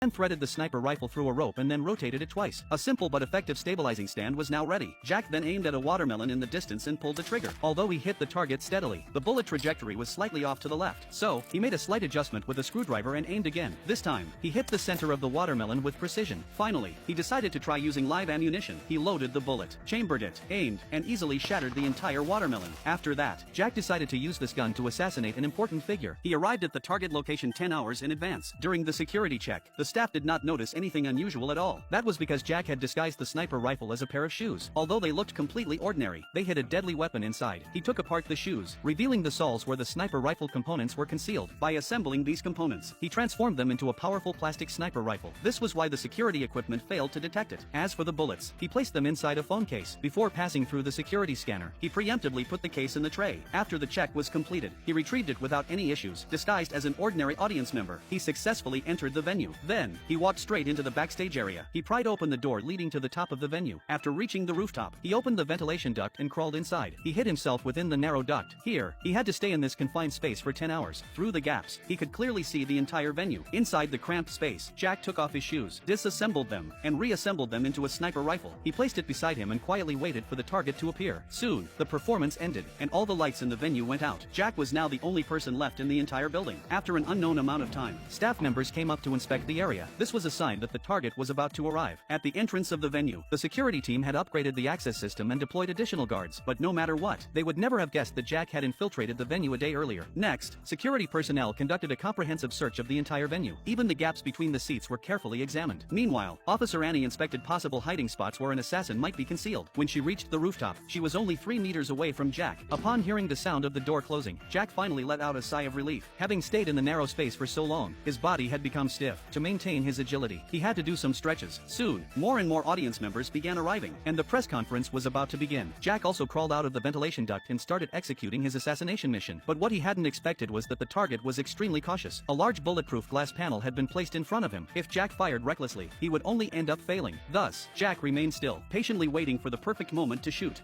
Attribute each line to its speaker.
Speaker 1: Then threaded the sniper rifle through a rope and then rotated it twice. A simple but effective stabilizing stand was now ready. Jack then aimed at a watermelon in the distance and pulled the trigger. Although he hit the target steadily, the bullet trajectory was slightly off to the left. So, he made a slight adjustment with a screwdriver and aimed again. This time, he hit the center of the watermelon with precision. Finally, he decided to try using live ammunition. He loaded the bullet, chambered it, aimed, and easily shattered the entire watermelon. After that, Jack decided to use this gun to assassinate an important figure. He arrived at the target location 10 hours in advance. During the security check, the staff did not notice anything unusual at all. That was because Jack had disguised the sniper rifle as a pair of shoes. Although they looked completely ordinary, they hid a deadly weapon inside. He took apart the shoes, revealing the soles where the sniper rifle components were concealed. By assembling these components, he transformed them into a powerful plastic sniper rifle. This was why the security equipment failed to detect it. As for the bullets, he placed them inside a phone case. Before passing through the security scanner, he preemptively put the case in the tray. After the check was completed, he retrieved it without any issues. Disguised as an ordinary audience member, he successfully entered the venue. Then, he walked straight into the backstage area. He pried open the door leading to the top of the venue. After reaching the rooftop, he opened the ventilation duct and crawled inside. He hid himself within the narrow duct. Here, he had to stay in this confined space for 10 hours. Through the gaps, he could clearly see the entire venue. Inside the cramped space, Jack took off his shoes, disassembled them, and reassembled them into a sniper rifle. He placed it beside him and quietly waited for the target to appear. Soon, the performance ended, and all the lights in the venue went out. Jack was now the only person left in the entire building. After an unknown amount of time, staff members came up to inspect the area. This was a sign that the target was about to arrive. At the entrance of the venue, the security team had upgraded the access system and deployed additional guards, but no matter what, they would never have guessed that Jack had infiltrated the venue a day earlier. Next, security personnel conducted a comprehensive search of the entire venue. Even the gaps between the seats were carefully examined. Meanwhile, Officer Annie inspected possible hiding spots where an assassin might be concealed. When she reached the rooftop, she was only 3 meters away from Jack. Upon hearing the sound of the door closing, Jack finally let out a sigh of relief. Having stayed in the narrow space for so long, his body had become stiff. To maintain his agility, he had to do some stretches. Soon, more and more audience members began arriving, and the press conference was about to begin. Jack also crawled out of the ventilation duct and started executing his assassination mission. But what he hadn't expected was that the target was extremely cautious. A large bulletproof glass panel had been placed in front of him. If Jack fired recklessly, he would only end up failing. Thus, Jack remained still, patiently waiting for the perfect moment to shoot.